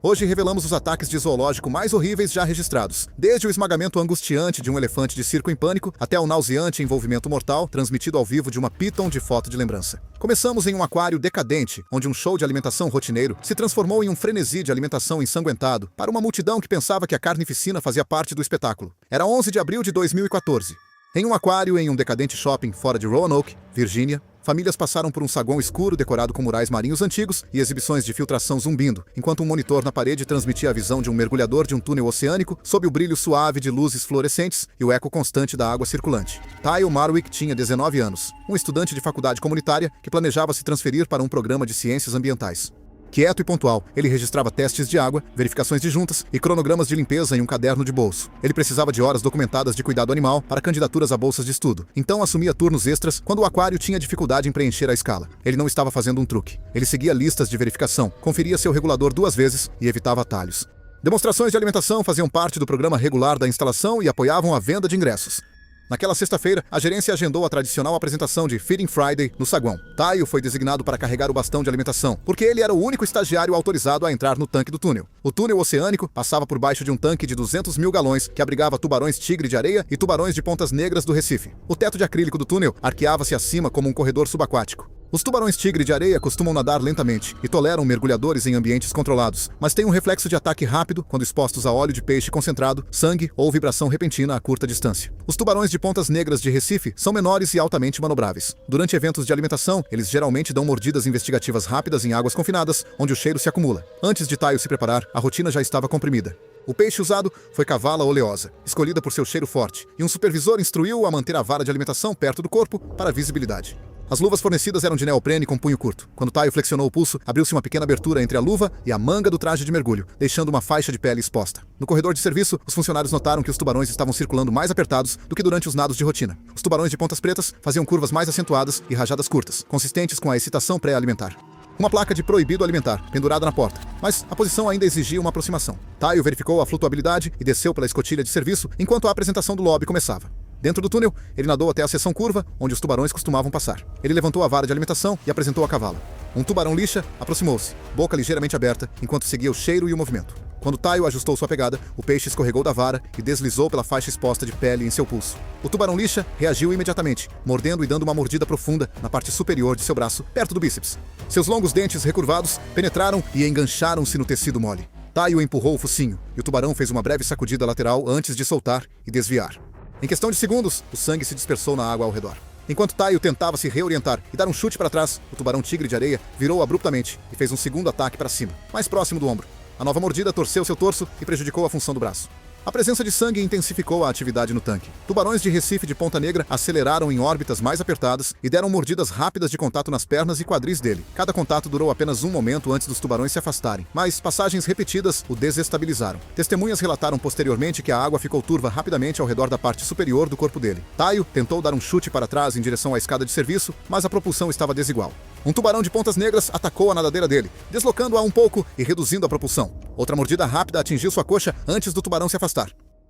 Hoje revelamos os ataques de zoológico mais horríveis já registrados, desde o esmagamento angustiante de um elefante de circo em pânico até o nauseante envolvimento mortal transmitido ao vivo de uma python de foto de lembrança. Começamos em um aquário decadente, onde um show de alimentação rotineiro se transformou em um frenesi de alimentação ensanguentado para uma multidão que pensava que a carnificina fazia parte do espetáculo. Era 11 de abril de 2014. Em um aquário em um decadente shopping fora de Roanoke, Virgínia, famílias passaram por um saguão escuro decorado com murais marinhos antigos e exibições de filtração zumbindo, enquanto um monitor na parede transmitia a visão de um mergulhador de um túnel oceânico sob o brilho suave de luzes fluorescentes e o eco constante da água circulante. Tyle Marwick tinha 19 anos, um estudante de faculdade comunitária que planejava se transferir para um programa de ciências ambientais. Quieto e pontual, ele registrava testes de água, verificações de juntas e cronogramas de limpeza em um caderno de bolso. Ele precisava de horas documentadas de cuidado animal para candidaturas a bolsas de estudo, então assumia turnos extras quando o aquário tinha dificuldade em preencher a escala. Ele não estava fazendo um truque. Ele seguia listas de verificação, conferia seu regulador 2 vezes e evitava atalhos. Demonstrações de alimentação faziam parte do programa regular da instalação e apoiavam a venda de ingressos. Naquela sexta-feira, a gerência agendou a tradicional apresentação de Feeding Friday no saguão. Tyle foi designado para carregar o bastão de alimentação, porque ele era o único estagiário autorizado a entrar no tanque do túnel. O túnel oceânico passava por baixo de um tanque de 200 mil galões que abrigava tubarões tigre de areia e tubarões de pontas negras do Recife. O teto de acrílico do túnel arqueava-se acima como um corredor subaquático. Os tubarões tigre de areia costumam nadar lentamente e toleram mergulhadores em ambientes controlados, mas têm um reflexo de ataque rápido quando expostos a óleo de peixe concentrado, sangue ou vibração repentina a curta distância. Os tubarões de pontas negras de Recife são menores e altamente manobráveis. Durante eventos de alimentação, eles geralmente dão mordidas investigativas rápidas em águas confinadas, onde o cheiro se acumula. Antes de Tyle se preparar, a rotina já estava comprimida. O peixe usado foi cavala oleosa, escolhida por seu cheiro forte, e um supervisor instruiu-o a manter a vara de alimentação perto do corpo para visibilidade. As luvas fornecidas eram de neoprene com punho curto. Quando Tyle flexionou o pulso, abriu-se uma pequena abertura entre a luva e a manga do traje de mergulho, deixando uma faixa de pele exposta. No corredor de serviço, os funcionários notaram que os tubarões estavam circulando mais apertados do que durante os nados de rotina. Os tubarões de pontas pretas faziam curvas mais acentuadas e rajadas curtas, consistentes com a excitação pré-alimentar. Uma placa de proibido alimentar, pendurada na porta, mas a posição ainda exigia uma aproximação. Tyle verificou a flutuabilidade e desceu pela escotilha de serviço enquanto a apresentação do lobby começava. Dentro do túnel, ele nadou até a seção curva, onde os tubarões costumavam passar. Ele levantou a vara de alimentação e apresentou a cavala. Um tubarão lixa aproximou-se, boca ligeiramente aberta, enquanto seguia o cheiro e o movimento. Quando Tyle ajustou sua pegada, o peixe escorregou da vara e deslizou pela faixa exposta de pele em seu pulso. O tubarão lixa reagiu imediatamente, mordendo e dando uma mordida profunda na parte superior de seu braço, perto do bíceps. Seus longos dentes recurvados penetraram e engancharam-se no tecido mole. Tyle empurrou o focinho, e o tubarão fez uma breve sacudida lateral antes de soltar e desviar. Em questão de segundos, o sangue se dispersou na água ao redor. Enquanto Tyle tentava se reorientar e dar um chute para trás, o tubarão tigre de areia virou abruptamente e fez um segundo ataque para cima, mais próximo do ombro. A nova mordida torceu seu torso e prejudicou a função do braço. A presença de sangue intensificou a atividade no tanque. Tubarões de Recife de Ponta Negra aceleraram em órbitas mais apertadas e deram mordidas rápidas de contato nas pernas e quadris dele. Cada contato durou apenas um momento antes dos tubarões se afastarem, mas passagens repetidas o desestabilizaram. Testemunhas relataram posteriormente que a água ficou turva rapidamente ao redor da parte superior do corpo dele. Tyle tentou dar um chute para trás em direção à escada de serviço, mas a propulsão estava desigual. Um tubarão de pontas negras atacou a nadadeira dele, deslocando-a um pouco e reduzindo a propulsão. Outra mordida rápida atingiu sua coxa antes do tubarão se afastar.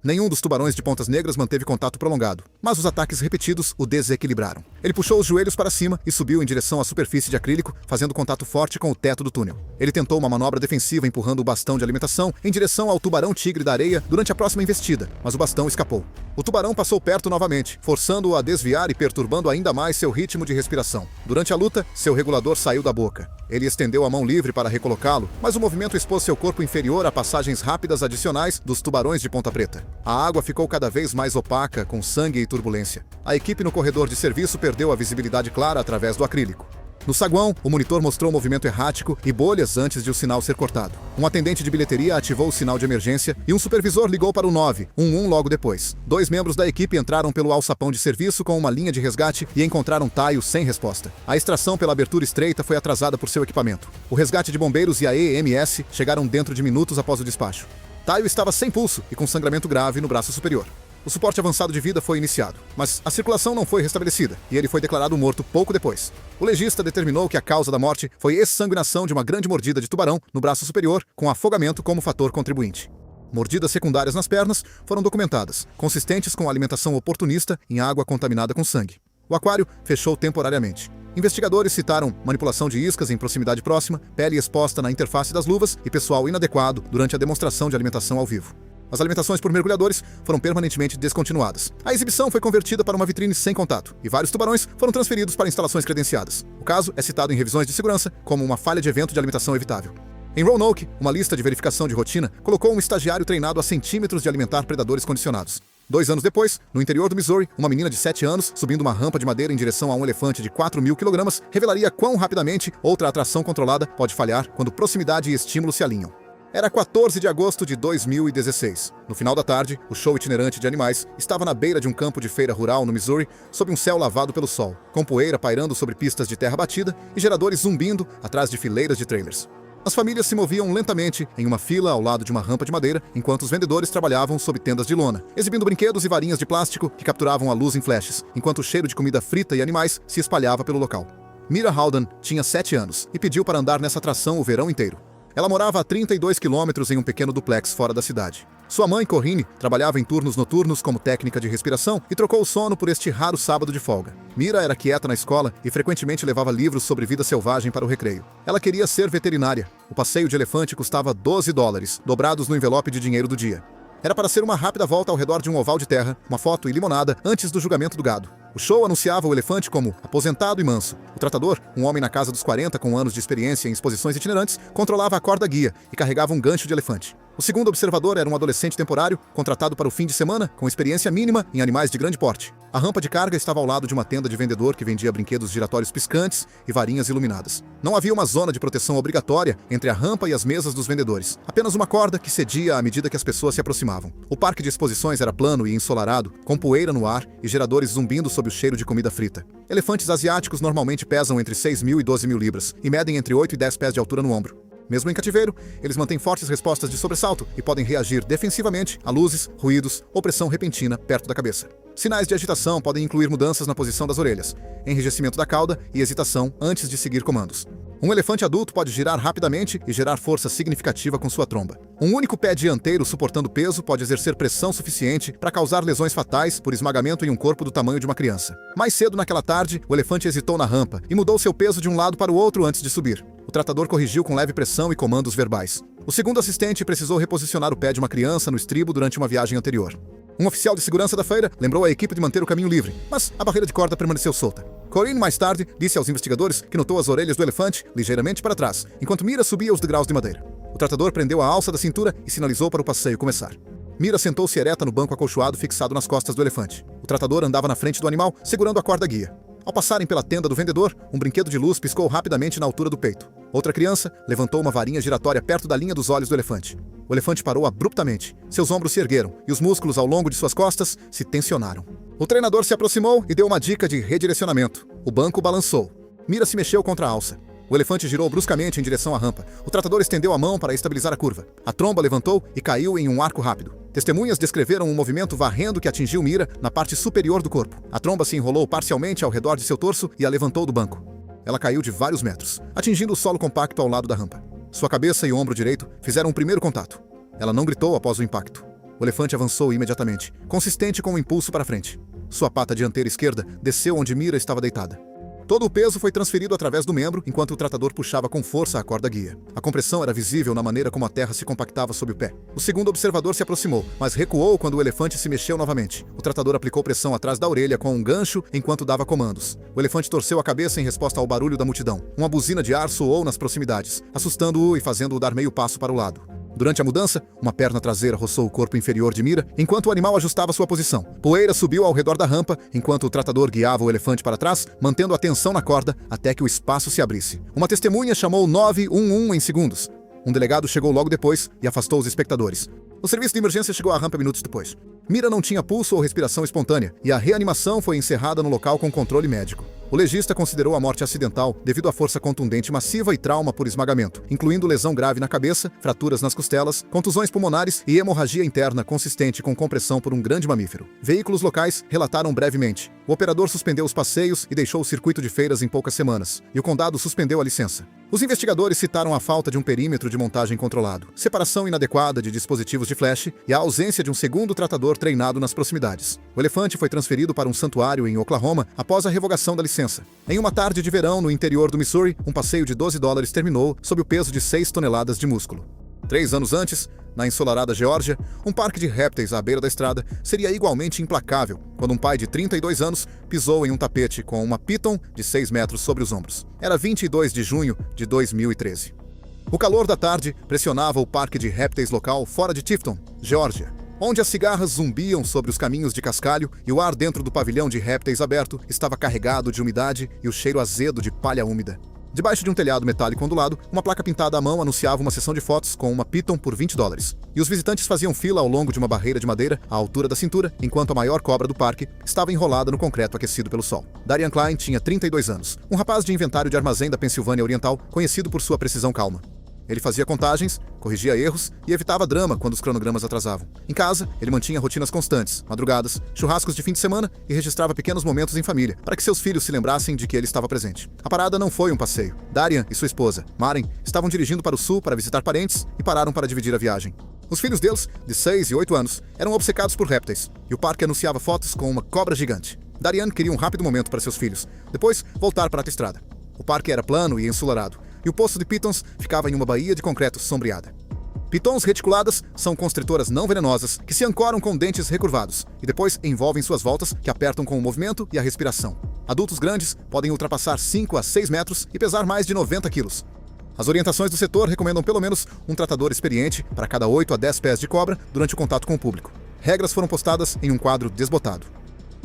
Nenhum dos tubarões de pontas negras manteve contato prolongado, mas os ataques repetidos o desequilibraram. Ele puxou os joelhos para cima e subiu em direção à superfície de acrílico, fazendo contato forte com o teto do túnel. Ele tentou uma manobra defensiva empurrando o bastão de alimentação em direção ao tubarão tigre da areia durante a próxima investida, mas o bastão escapou. O tubarão passou perto novamente, forçando-o a desviar e perturbando ainda mais seu ritmo de respiração. Durante a luta, seu regulador saiu da boca. Ele estendeu a mão livre para recolocá-lo, mas o movimento expôs seu corpo inferior a passagens rápidas adicionais dos tubarões de ponta preta. A água ficou cada vez mais opaca, com sangue e turbulência. A equipe no corredor de serviço perdeu a visibilidade clara através do acrílico. No saguão, o monitor mostrou movimento errático e bolhas antes de o sinal ser cortado. Um atendente de bilheteria ativou o sinal de emergência e um supervisor ligou para o 911 logo depois. 2 membros da equipe entraram pelo alçapão de serviço com uma linha de resgate e encontraram Tyle sem resposta. A extração pela abertura estreita foi atrasada por seu equipamento. O resgate de bombeiros e a EMS chegaram dentro de minutos após o despacho. Tyle estava sem pulso e com sangramento grave no braço superior. O suporte avançado de vida foi iniciado, mas a circulação não foi restabelecida e ele foi declarado morto pouco depois. O legista determinou que a causa da morte foi exsanguinação de uma grande mordida de tubarão no braço superior, com afogamento como fator contribuinte. Mordidas secundárias nas pernas foram documentadas, consistentes com alimentação oportunista em água contaminada com sangue. O aquário fechou temporariamente. Investigadores citaram manipulação de iscas em proximidade próxima, pele exposta na interface das luvas e pessoal inadequado durante a demonstração de alimentação ao vivo. As alimentações por mergulhadores foram permanentemente descontinuadas. A exibição foi convertida para uma vitrine sem contato, e vários tubarões foram transferidos para instalações credenciadas. O caso é citado em revisões de segurança como uma falha de evento de alimentação evitável. Em Roanoke, uma lista de verificação de rotina colocou um estagiário treinado a centímetros de alimentar predadores condicionados. 2 anos depois, no interior do Missouri, uma menina de 7 anos, subindo uma rampa de madeira em direção a um elefante de 4.000 kg, revelaria quão rapidamente outra atração controlada pode falhar quando proximidade e estímulo se alinham. Era 14 de agosto de 2016. No final da tarde, o show itinerante de animais estava na beira de um campo de feira rural no Missouri, sob um céu lavado pelo sol, com poeira pairando sobre pistas de terra batida e geradores zumbindo atrás de fileiras de trailers. As famílias se moviam lentamente em uma fila ao lado de uma rampa de madeira, enquanto os vendedores trabalhavam sob tendas de lona, exibindo brinquedos e varinhas de plástico que capturavam a luz em flashes, enquanto o cheiro de comida frita e animais se espalhava pelo local. Mira Haldane tinha 7 anos e pediu para andar nessa atração o verão inteiro. Ela morava a 32 quilômetros em um pequeno duplex fora da cidade. Sua mãe, Corinne, trabalhava em turnos noturnos como técnica de respiração e trocou o sono por este raro sábado de folga. Mira era quieta na escola e frequentemente levava livros sobre vida selvagem para o recreio. Ela queria ser veterinária. O passeio de elefante custava $12, dobrados no envelope de dinheiro do dia. Era para ser uma rápida volta ao redor de um oval de terra, uma foto e limonada antes do julgamento do gado. O show anunciava o elefante como aposentado e manso. O tratador, um homem na casa dos 40 com anos de experiência em exposições itinerantes, controlava a corda guia e carregava um gancho de elefante. O segundo observador era um adolescente temporário, contratado para o fim de semana, com experiência mínima em animais de grande porte. A rampa de carga estava ao lado de uma tenda de vendedor que vendia brinquedos giratórios piscantes e varinhas iluminadas. Não havia uma zona de proteção obrigatória entre a rampa e as mesas dos vendedores. Apenas uma corda que cedia à medida que as pessoas se aproximavam. O parque de exposições era plano e ensolarado, com poeira no ar e geradores zumbindo sob o cheiro de comida frita. Elefantes asiáticos normalmente pesam entre 6.000 e 12.000 libras e medem entre 8 e 10 pés de altura no ombro. Mesmo em cativeiro, eles mantêm fortes respostas de sobressalto e podem reagir defensivamente a luzes, ruídos ou pressão repentina perto da cabeça. Sinais de agitação podem incluir mudanças na posição das orelhas, enrijecimento da cauda e hesitação antes de seguir comandos. Um elefante adulto pode girar rapidamente e gerar força significativa com sua tromba. Um único pé dianteiro suportando peso pode exercer pressão suficiente para causar lesões fatais por esmagamento em um corpo do tamanho de uma criança. Mais cedo naquela tarde, o elefante hesitou na rampa e mudou seu peso de um lado para o outro antes de subir. O tratador corrigiu com leve pressão e comandos verbais. O segundo assistente precisou reposicionar o pé de uma criança no estribo durante uma viagem anterior. Um oficial de segurança da feira lembrou a equipe de manter o caminho livre, mas a barreira de corda permaneceu solta. Corinne, mais tarde, disse aos investigadores que notou as orelhas do elefante ligeiramente para trás, enquanto Mira subia os degraus de madeira. O tratador prendeu a alça da cintura e sinalizou para o passeio começar. Mira sentou-se ereta no banco acolchoado fixado nas costas do elefante. O tratador andava na frente do animal, segurando a corda guia. Ao passarem pela tenda do vendedor, um brinquedo de luz piscou rapidamente na altura do peito. Outra criança levantou uma varinha giratória perto da linha dos olhos do elefante. O elefante parou abruptamente. Seus ombros se ergueram e os músculos ao longo de suas costas se tensionaram. O treinador se aproximou e deu uma dica de redirecionamento. O banco balançou. Mira se mexeu contra a alça. O elefante girou bruscamente em direção à rampa. O tratador estendeu a mão para estabilizar a curva. A tromba levantou e caiu em um arco rápido. Testemunhas descreveram um movimento varrendo que atingiu Mira na parte superior do corpo. A tromba se enrolou parcialmente ao redor de seu torso e a levantou do banco. Ela caiu de vários metros, atingindo o solo compacto ao lado da rampa. Sua cabeça e o ombro direito fizeram um primeiro contato. Ela não gritou após o impacto. O elefante avançou imediatamente, consistente com um impulso para frente. Sua pata dianteira esquerda desceu onde Mira estava deitada. Todo o peso foi transferido através do membro enquanto o tratador puxava com força a corda guia. A compressão era visível na maneira como a terra se compactava sob o pé. O segundo observador se aproximou, mas recuou quando o elefante se mexeu novamente. O tratador aplicou pressão atrás da orelha com um gancho enquanto dava comandos. O elefante torceu a cabeça em resposta ao barulho da multidão. Uma buzina de ar soou nas proximidades, assustando-o e fazendo-o dar meio passo para o lado. Durante a mudança, uma perna traseira roçou o corpo inferior de Mira, enquanto o animal ajustava sua posição. Poeira subiu ao redor da rampa, enquanto o tratador guiava o elefante para trás, mantendo a tensão na corda até que o espaço se abrisse. Uma testemunha chamou 911 em segundos. Um delegado chegou logo depois e afastou os espectadores. O serviço de emergência chegou à rampa minutos depois. Mira não tinha pulso ou respiração espontânea, e a reanimação foi encerrada no local com controle médico. O legista considerou a morte acidental devido à força contundente massiva e trauma por esmagamento, incluindo lesão grave na cabeça, fraturas nas costelas, contusões pulmonares e hemorragia interna consistente com compressão por um grande mamífero. Veículos locais relataram brevemente. O operador suspendeu os passeios e deixou o circuito de feiras em poucas semanas, e o condado suspendeu a licença. Os investigadores citaram a falta de um perímetro de montagem controlado, separação inadequada de dispositivos de flash e a ausência de um segundo tratador treinado nas proximidades. O elefante foi transferido para um santuário em Oklahoma após a revogação da licença. Em uma tarde de verão no interior do Missouri, um passeio de $12 terminou sob o peso de 6 toneladas de músculo. 3 anos antes, na ensolarada Geórgia, um parque de répteis à beira da estrada seria igualmente implacável quando um pai de 32 anos pisou em um tapete com uma piton de 6 metros sobre os ombros. Era 22 de junho de 2013. O calor da tarde pressionava o parque de répteis local fora de Tifton, Geórgia, onde as cigarras zumbiam sobre os caminhos de cascalho e o ar dentro do pavilhão de répteis aberto estava carregado de umidade e o cheiro azedo de palha úmida. Debaixo de um telhado metálico ondulado, uma placa pintada à mão anunciava uma sessão de fotos com uma piton por $20. E os visitantes faziam fila ao longo de uma barreira de madeira à altura da cintura, enquanto a maior cobra do parque estava enrolada no concreto aquecido pelo sol. Darian Klein tinha 32 anos, um rapaz de inventário de armazém da Pensilvânia Oriental, conhecido por sua precisão calma. Ele fazia contagens, corrigia erros e evitava drama quando os cronogramas atrasavam. Em casa, ele mantinha rotinas constantes, madrugadas, churrascos de fim de semana e registrava pequenos momentos em família, para que seus filhos se lembrassem de que ele estava presente. A parada não foi um passeio. Darian e sua esposa, Maren, estavam dirigindo para o sul para visitar parentes e pararam para dividir a viagem. Os filhos deles, de 6 e 8 anos, eram obcecados por répteis, e o parque anunciava fotos com uma cobra gigante. Darian queria um rápido momento para seus filhos, depois voltar para a estrada. O parque era plano e ensolarado, e o poço de pitons ficava em uma baía de concreto sombreada. Pitons reticuladas são constritoras não venenosas que se ancoram com dentes recurvados e depois envolvem suas voltas, que apertam com o movimento e a respiração. Adultos grandes podem ultrapassar 5 a 6 metros e pesar mais de 90 quilos. As orientações do setor recomendam pelo menos um tratador experiente para cada 8 a 10 pés de cobra durante o contato com o público. Regras foram postadas em um quadro desbotado.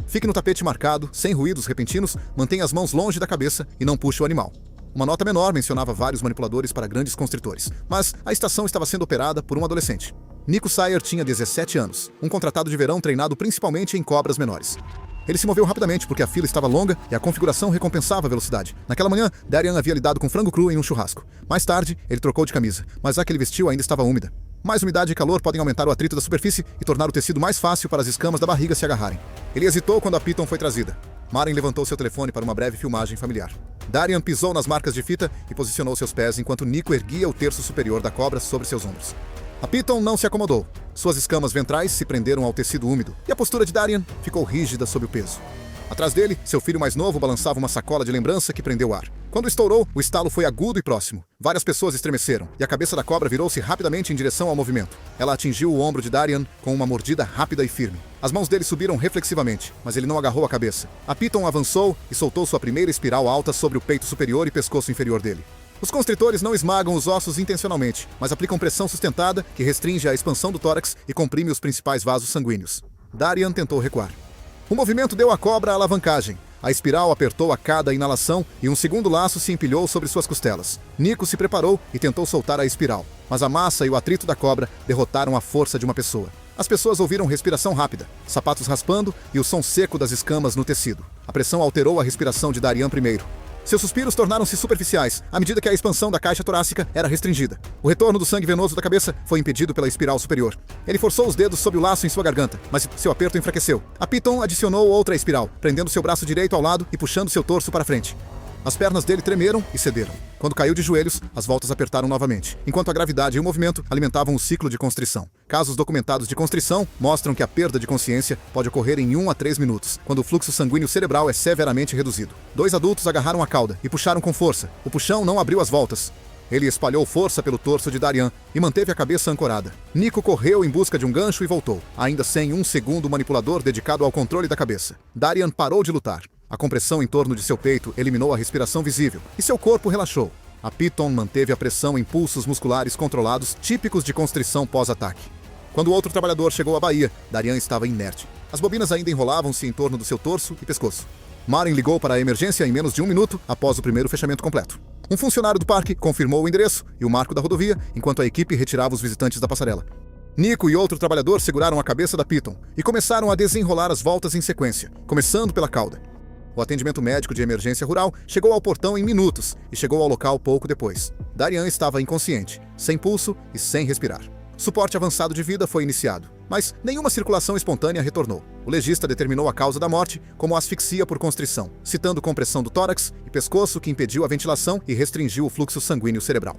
Fique no tapete marcado, sem ruídos repentinos, mantenha as mãos longe da cabeça e não puxe o animal. Uma nota menor mencionava vários manipuladores para grandes constritores, mas a estação estava sendo operada por um adolescente. Nico Sayer tinha 17 anos, um contratado de verão treinado principalmente em cobras menores. Ele se moveu rapidamente porque a fila estava longa e a configuração recompensava a velocidade. Naquela manhã, Darian havia lidado com frango cru em um churrasco. Mais tarde, ele trocou de camisa, mas a que ele vestiu ainda estava úmida. Mais umidade e calor podem aumentar o atrito da superfície e tornar o tecido mais fácil para as escamas da barriga se agarrarem. Ele hesitou quando a piton foi trazida. Maren levantou seu telefone para uma breve filmagem familiar. Darian pisou nas marcas de fita e posicionou seus pés enquanto Nico erguia o terço superior da cobra sobre seus ombros. A piton não se acomodou. Suas escamas ventrais se prenderam ao tecido úmido e a postura de Darian ficou rígida sob o peso. Atrás dele, seu filho mais novo balançava uma sacola de lembrança que prendeu o ar. Quando estourou, o estalo foi agudo e próximo. Várias pessoas estremeceram, e a cabeça da cobra virou-se rapidamente em direção ao movimento. Ela atingiu o ombro de Darian com uma mordida rápida e firme. As mãos dele subiram reflexivamente, mas ele não agarrou a cabeça. A piton avançou e soltou sua primeira espiral alta sobre o peito superior e pescoço inferior dele. Os constritores não esmagam os ossos intencionalmente, mas aplicam pressão sustentada que restringe a expansão do tórax e comprime os principais vasos sanguíneos. Darian tentou recuar. O movimento deu à cobra a alavancagem. A espiral apertou a cada inalação e um segundo laço se empilhou sobre suas costelas. Nico se preparou e tentou soltar a espiral, mas a massa e o atrito da cobra derrotaram a força de uma pessoa. As pessoas ouviram respiração rápida, sapatos raspando e o som seco das escamas no tecido. A pressão alterou a respiração de Darian primeiro. Seus suspiros tornaram-se superficiais à medida que a expansão da caixa torácica era restringida. O retorno do sangue venoso da cabeça foi impedido pela espiral superior. Ele forçou os dedos sob o laço em sua garganta, mas seu aperto enfraqueceu. A piton adicionou outra espiral, prendendo seu braço direito ao lado e puxando seu torso para frente. As pernas dele tremeram e cederam. Quando caiu de joelhos, as voltas apertaram novamente, enquanto a gravidade e o movimento alimentavam o ciclo de constrição. Casos documentados de constrição mostram que a perda de consciência pode ocorrer em 1 a 3 minutos, quando o fluxo sanguíneo cerebral é severamente reduzido. 2 adultos agarraram a cauda e puxaram com força. O puxão não abriu as voltas. Ele espalhou força pelo torso de Darian e manteve a cabeça ancorada. Nico correu em busca de um gancho e voltou, ainda sem um segundo manipulador dedicado ao controle da cabeça. Darian parou de lutar. A compressão em torno de seu peito eliminou a respiração visível e seu corpo relaxou. A piton manteve a pressão em pulsos musculares controlados, típicos de constrição pós-ataque. Quando o outro trabalhador chegou à baía, Darian estava inerte. As bobinas ainda enrolavam-se em torno do seu torso e pescoço. Maren ligou para a emergência em menos de 1 minuto após o primeiro fechamento completo. Um funcionário do parque confirmou o endereço e o marco da rodovia, enquanto a equipe retirava os visitantes da passarela. Nico e outro trabalhador seguraram a cabeça da piton e começaram a desenrolar as voltas em sequência, começando pela cauda. O atendimento médico de emergência rural chegou ao portão em minutos e chegou ao local pouco depois. Darian estava inconsciente, sem pulso e sem respirar. Suporte avançado de vida foi iniciado. mas nenhuma circulação espontânea retornou. O legista determinou a causa da morte como asfixia por constrição, citando compressão do tórax e pescoço que impediu a ventilação e restringiu o fluxo sanguíneo cerebral.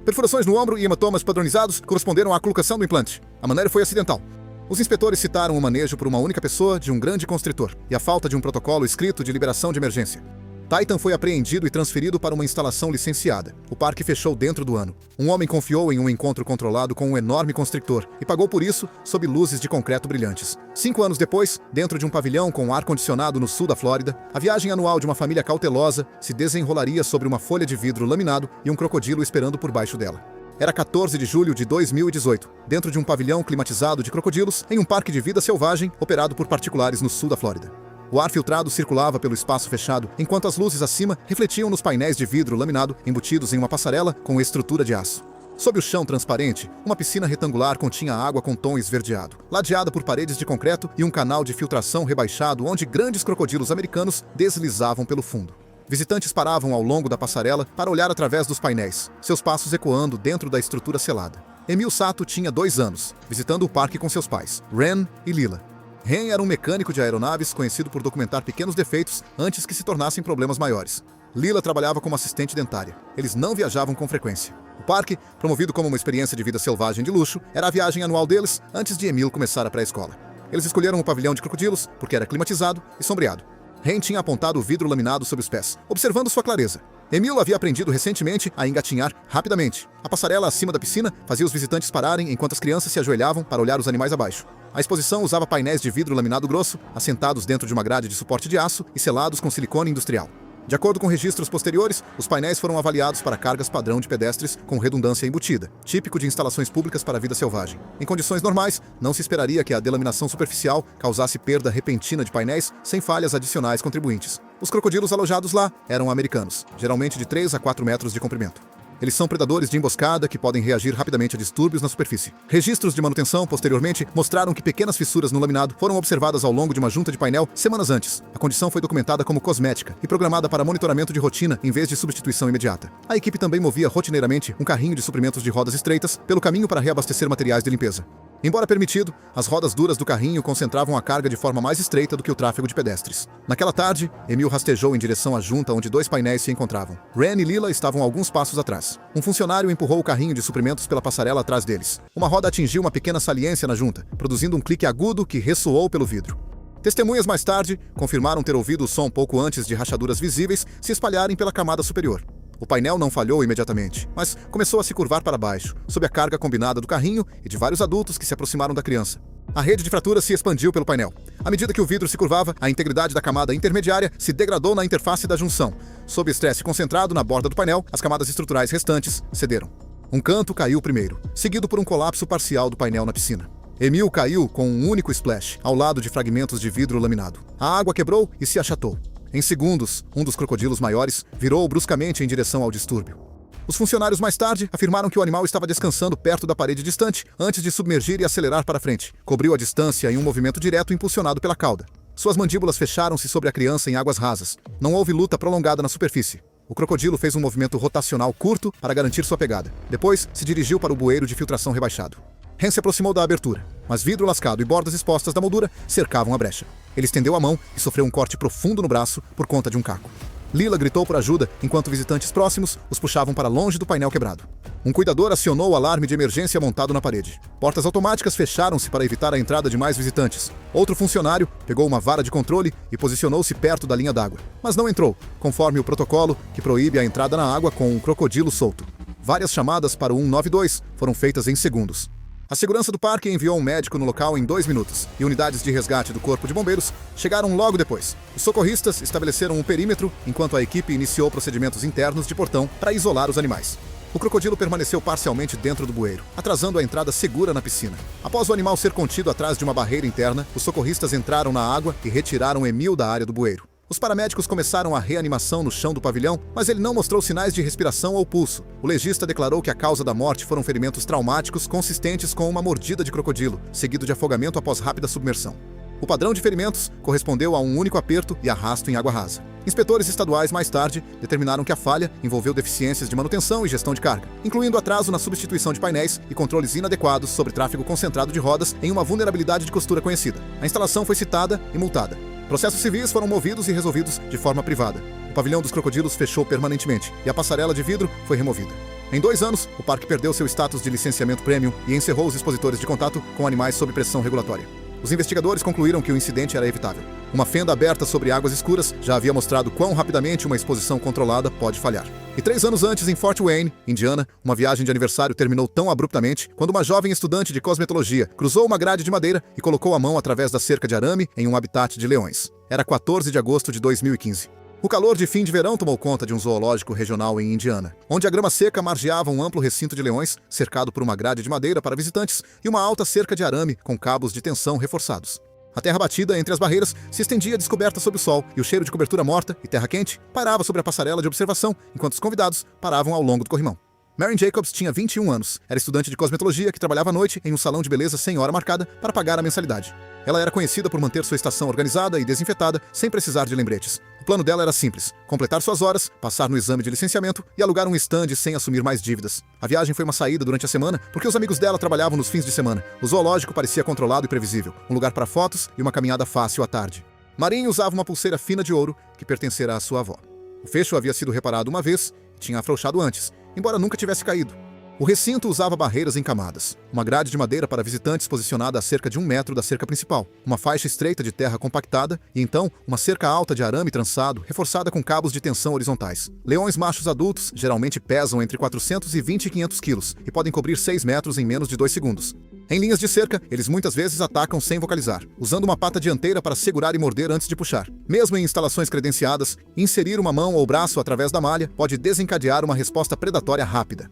Perfurações no ombro e hematomas padronizados corresponderam à colocação do implante. A maneira foi acidental. Os inspetores citaram o manejo por uma única pessoa de um grande constritor e a falta de um protocolo escrito de liberação de emergência. Titan foi apreendido e transferido para uma instalação licenciada. O parque fechou dentro do ano. Um homem confiou em um encontro controlado com um enorme constrictor e pagou por isso sob luzes de concreto brilhantes. 5 anos depois, dentro de um pavilhão com ar-condicionado no sul da Flórida, a viagem anual de uma família cautelosa se desenrolaria sobre uma folha de vidro laminado e um crocodilo esperando por baixo dela. Era 14 de julho de 2018, dentro de um pavilhão climatizado de crocodilos em um parque de vida selvagem operado por particulares no sul da Flórida. O ar filtrado circulava pelo espaço fechado, enquanto as luzes acima refletiam nos painéis de vidro laminado embutidos em uma passarela com estrutura de aço. Sob o chão transparente, uma piscina retangular continha água com tom esverdeado, ladeada por paredes de concreto e um canal de filtração rebaixado onde grandes crocodilos americanos deslizavam pelo fundo. Visitantes paravam ao longo da passarela para olhar através dos painéis, seus passos ecoando dentro da estrutura selada. Emil Sato tinha 2 anos, visitando o parque com seus pais, Ren e Lila. Ren era um mecânico de aeronaves conhecido por documentar pequenos defeitos antes que se tornassem problemas maiores. Lila trabalhava como assistente dentária. Eles não viajavam com frequência. O parque, promovido como uma experiência de vida selvagem de luxo, era a viagem anual deles antes de Emil começar a pré-escola. Eles escolheram o pavilhão de crocodilos porque era climatizado e sombreado. Ren tinha apontado o vidro laminado sob os pés, observando sua clareza. Emil havia aprendido recentemente a engatinhar rapidamente. A passarela acima da piscina fazia os visitantes pararem enquanto as crianças se ajoelhavam para olhar os animais abaixo. A exposição usava painéis de vidro laminado grosso, assentados dentro de uma grade de suporte de aço e selados com silicone industrial. De acordo com registros posteriores, os painéis foram avaliados para cargas padrão de pedestres com redundância embutida, típico de instalações públicas para a vida selvagem. Em condições normais, não se esperaria que a delaminação superficial causasse perda repentina de painéis sem falhas adicionais contribuintes. Os crocodilos alojados lá eram americanos, geralmente de 3 a 4 metros de comprimento. Eles são predadores de emboscada que podem reagir rapidamente a distúrbios na superfície. Registros de manutenção, posteriormente, mostraram que pequenas fissuras no laminado foram observadas ao longo de uma junta de painel semanas antes. A condição foi documentada como cosmética e programada para monitoramento de rotina em vez de substituição imediata. A equipe também movia rotineiramente um carrinho de suprimentos de rodas estreitas pelo caminho para reabastecer materiais de limpeza. Embora permitido, as rodas duras do carrinho concentravam a carga de forma mais estreita do que o tráfego de pedestres. Naquela tarde, Emil rastejou em direção à junta onde 2 painéis se encontravam. Ren e Lila estavam alguns passos atrás. Um funcionário empurrou o carrinho de suprimentos pela passarela atrás deles. Uma roda atingiu uma pequena saliência na junta, produzindo um clique agudo que ressoou pelo vidro. Testemunhas mais tarde confirmaram ter ouvido o som pouco antes de rachaduras visíveis se espalharem pela camada superior. O painel não falhou imediatamente, mas começou a se curvar para baixo, sob a carga combinada do carrinho e de vários adultos que se aproximaram da criança. A rede de fraturas se expandiu pelo painel. À medida que o vidro se curvava, a integridade da camada intermediária se degradou na interface da junção. Sob estresse concentrado na borda do painel, as camadas estruturais restantes cederam. Um canto caiu primeiro, seguido por um colapso parcial do painel na piscina. Emil caiu com um único splash, ao lado de fragmentos de vidro laminado. A água quebrou e se achatou. Em segundos, um dos crocodilos maiores virou bruscamente em direção ao distúrbio. Os funcionários mais tarde afirmaram que o animal estava descansando perto da parede distante antes de submergir e acelerar para frente. Cobriu a distância em um movimento direto impulsionado pela cauda. Suas mandíbulas fecharam-se sobre a criança em águas rasas. Não houve luta prolongada na superfície. O crocodilo fez um movimento rotacional curto para garantir sua pegada. Depois, se dirigiu para o bueiro de filtração rebaixado. Ren se aproximou da abertura, mas vidro lascado e bordas expostas da moldura cercavam a brecha. Ele estendeu a mão e sofreu um corte profundo no braço por conta de um caco. Lila gritou por ajuda enquanto visitantes próximos os puxavam para longe do painel quebrado. Um cuidador acionou o alarme de emergência montado na parede. Portas automáticas fecharam-se para evitar a entrada de mais visitantes. Outro funcionário pegou uma vara de controle e posicionou-se perto da linha d'água, mas não entrou, conforme o protocolo que proíbe a entrada na água com um crocodilo solto. Várias chamadas para o 192 foram feitas em segundos. A segurança do parque enviou um médico no local em 2 minutos, e unidades de resgate do Corpo de Bombeiros chegaram logo depois. Os socorristas estabeleceram um perímetro, enquanto a equipe iniciou procedimentos internos de portão para isolar os animais. O crocodilo permaneceu parcialmente dentro do bueiro, atrasando a entrada segura na piscina. Após o animal ser contido atrás de uma barreira interna, os socorristas entraram na água e retiraram Emil da área do bueiro. Os paramédicos começaram a reanimação no chão do pavilhão, mas ele não mostrou sinais de respiração ou pulso. O legista declarou que a causa da morte foram ferimentos traumáticos consistentes com uma mordida de crocodilo, seguido de afogamento após rápida submersão. O padrão de ferimentos correspondeu a um único aperto e arrasto em água rasa. Inspetores estaduais mais tarde determinaram que a falha envolveu deficiências de manutenção e gestão de carga, incluindo atraso na substituição de painéis e controles inadequados sobre tráfego concentrado de rodas em uma vulnerabilidade de costura conhecida. A instalação foi citada e multada. Processos civis foram movidos e resolvidos de forma privada. O pavilhão dos crocodilos fechou permanentemente e a passarela de vidro foi removida. Em 2 anos, o parque perdeu seu status de licenciamento premium e encerrou os expositores de contato com animais sob pressão regulatória. Os investigadores concluíram que o incidente era evitável. Uma fenda aberta sobre águas escuras já havia mostrado quão rapidamente uma exposição controlada pode falhar. E 3 anos antes, em Fort Wayne, Indiana, uma viagem de aniversário terminou tão abruptamente quando uma jovem estudante de cosmetologia cruzou uma grade de madeira e colocou a mão através da cerca de arame em um habitat de leões. Era 14 de agosto de 2015. O calor de fim de verão tomou conta de um zoológico regional em Indiana, onde a grama seca margeava um amplo recinto de leões, cercado por uma grade de madeira para visitantes e uma alta cerca de arame com cabos de tensão reforçados. A terra batida entre as barreiras se estendia descoberta sob o sol, e o cheiro de cobertura morta e terra quente pairava sobre a passarela de observação, enquanto os convidados paravam ao longo do corrimão. Marian Jacobs tinha 21 anos, era estudante de cosmetologia que trabalhava à noite em um salão de beleza sem hora marcada para pagar a mensalidade. Ela era conhecida por manter sua estação organizada e desinfetada sem precisar de lembretes. O plano dela era simples: completar suas horas, passar no exame de licenciamento e alugar um stand sem assumir mais dívidas. A viagem foi uma saída durante a semana porque os amigos dela trabalhavam nos fins de semana. O zoológico parecia controlado e previsível, um lugar para fotos e uma caminhada fácil à tarde. Marian usava uma pulseira fina de ouro que pertencera à sua avó. O fecho havia sido reparado uma vez e tinha afrouxado antes, embora nunca tivesse caído. O recinto usava barreiras em camadas, uma grade de madeira para visitantes posicionada a cerca de 1 metro da cerca principal, uma faixa estreita de terra compactada e então uma cerca alta de arame trançado, reforçada com cabos de tensão horizontais. Leões machos adultos geralmente pesam entre 420 e 500 quilos e podem cobrir 6 metros em menos de 2 segundos. Em linhas de cerca, eles muitas vezes atacam sem vocalizar, usando uma pata dianteira para segurar e morder antes de puxar. Mesmo em instalações credenciadas, inserir uma mão ou braço através da malha pode desencadear uma resposta predatória rápida.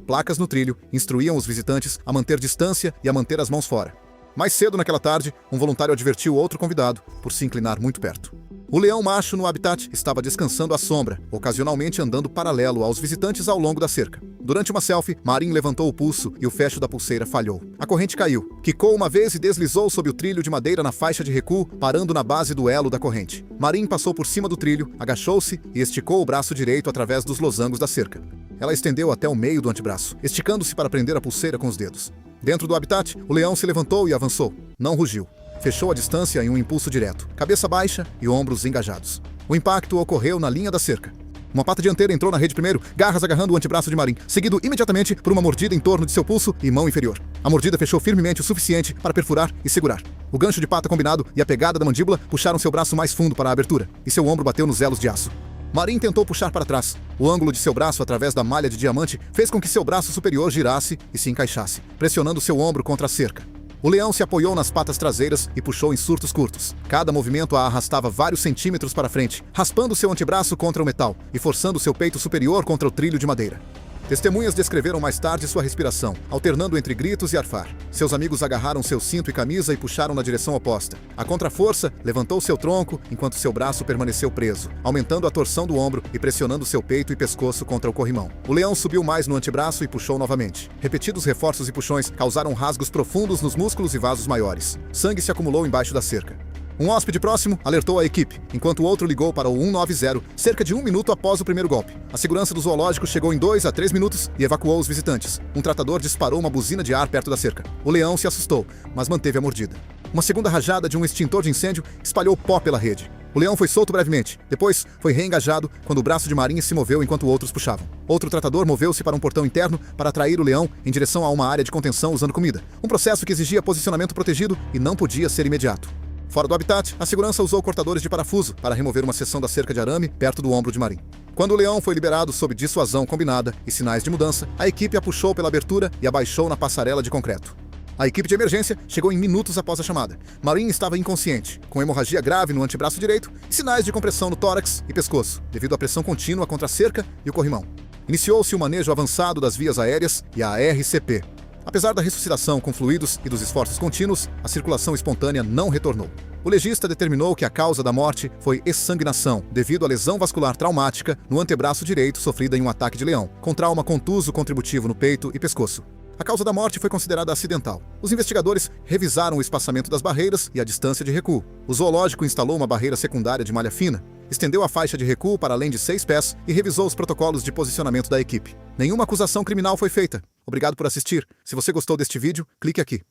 Placas no trilho instruíam os visitantes a manter distância e a manter as mãos fora. Mais cedo naquela tarde, um voluntário advertiu outro convidado por se inclinar muito perto. O leão macho no habitat estava descansando à sombra, ocasionalmente andando paralelo aos visitantes ao longo da cerca. Durante uma selfie, Marian levantou o pulso e o fecho da pulseira falhou. A corrente caiu, quicou uma vez e deslizou sob o trilho de madeira na faixa de recuo, parando na base do elo da corrente. Marian passou por cima do trilho, agachou-se e esticou o braço direito através dos losangos da cerca. Ela estendeu até o meio do antebraço, esticando-se para prender a pulseira com os dedos. Dentro do habitat, o leão se levantou e avançou. Não rugiu. Fechou a distância em um impulso direto, cabeça baixa e ombros engajados. O impacto ocorreu na linha da cerca. Uma pata dianteira entrou na rede primeiro, garras agarrando o antebraço de Marian, seguido imediatamente por uma mordida em torno de seu pulso e mão inferior. A mordida fechou firmemente o suficiente para perfurar e segurar. O gancho de pata combinado e a pegada da mandíbula puxaram seu braço mais fundo para a abertura, e seu ombro bateu nos elos de aço. Marian tentou puxar para trás. O ângulo de seu braço através da malha de diamante fez com que seu braço superior girasse e se encaixasse, pressionando seu ombro contra a cerca. O leão se apoiou nas patas traseiras e puxou em surtos curtos. Cada movimento a arrastava vários centímetros para frente, raspando seu antebraço contra o metal e forçando seu peito superior contra o trilho de madeira. Testemunhas descreveram mais tarde sua respiração, alternando entre gritos e arfar. Seus amigos agarraram seu cinto e camisa e puxaram na direção oposta. A contraforça levantou seu tronco enquanto seu braço permaneceu preso, aumentando a torção do ombro e pressionando seu peito e pescoço contra o corrimão. O leão subiu mais no antebraço e puxou novamente. Repetidos reforços e puxões causaram rasgos profundos nos músculos e vasos maiores. Sangue se acumulou embaixo da cerca. Um hóspede próximo alertou a equipe, enquanto o outro ligou para o 190 cerca de 1 minuto após o primeiro golpe. A segurança do zoológico chegou em 2 a 3 minutos e evacuou os visitantes. Um tratador disparou uma buzina de ar perto da cerca. O leão se assustou, mas manteve a mordida. Uma segunda rajada de um extintor de incêndio espalhou pó pela rede. O leão foi solto brevemente. Depois, foi reengajado quando o braço de Marian se moveu enquanto outros puxavam. Outro tratador moveu-se para um portão interno para atrair o leão em direção a uma área de contenção usando comida. Um processo que exigia posicionamento protegido e não podia ser imediato. Fora do habitat, a segurança usou cortadores de parafuso para remover uma seção da cerca de arame perto do ombro de Marian. Quando o leão foi liberado sob dissuasão combinada e sinais de mudança, a equipe a puxou pela abertura e abaixou na passarela de concreto. A equipe de emergência chegou em minutos após a chamada. Marian estava inconsciente, com hemorragia grave no antebraço direito e sinais de compressão no tórax e pescoço, devido à pressão contínua contra a cerca e o corrimão. Iniciou-se o manejo avançado das vias aéreas e a RCP. Apesar da ressuscitação com fluidos e dos esforços contínuos, a circulação espontânea não retornou. O legista determinou que a causa da morte foi exsanguinação, devido à lesão vascular traumática no antebraço direito sofrida em um ataque de leão, com trauma contuso contributivo no peito e pescoço. A causa da morte foi considerada acidental. Os investigadores revisaram o espaçamento das barreiras e a distância de recuo. O zoológico instalou uma barreira secundária de malha fina. estendeu a faixa de recuo para além de 6 pés e revisou os protocolos de posicionamento da equipe. Nenhuma acusação criminal foi feita. Obrigado por assistir. Se você gostou deste vídeo, clique aqui.